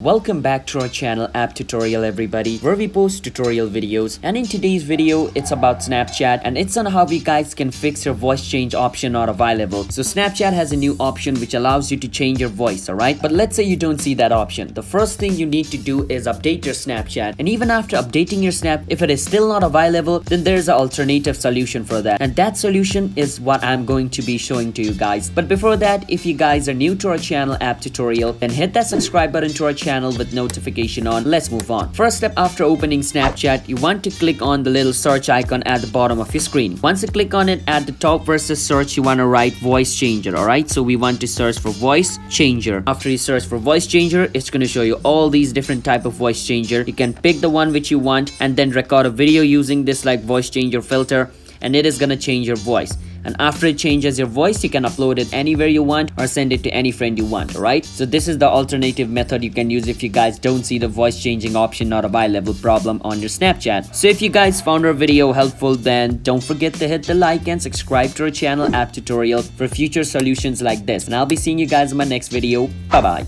Welcome back to our channel App Tutorial everybody, where we post tutorial videos, and in today's video it's about Snapchat and it's on how you guys can fix your voice change option not available. So Snapchat has a new option which allows you to change your voice, alright? But let's say you don't see that option. The first thing you need to do is update your Snapchat, and even after updating your Snap, if it is still not available, then there's an alternative solution for that, and that solution is what I'm going to be showing to you guys. But before that, if you guys are new to our channel App Tutorial, then hit that subscribe button to our channel with notification on. Let's move on. First step, after opening Snapchat, you want to click on the little search icon at the bottom of your screen. Once you click on it, at the top versus search, you want to write voice changer. Alright, so we want to search for voice changer. After you search for voice changer, it's going to show you all these different type of voice changer. You can pick the one which you want and then record a video using this like voice changer filter, and it is going to change your voice. And after it changes your voice, you can upload it anywhere you want or send it to any friend you want. Alright, so this is the alternative method you can use if you guys don't see the voice changing option not available problem on your Snapchat. So if you guys found our video helpful, then don't forget to hit the like and subscribe to our channel App Tutorial for future solutions like this, and I'll be seeing you guys in my next video. Bye bye.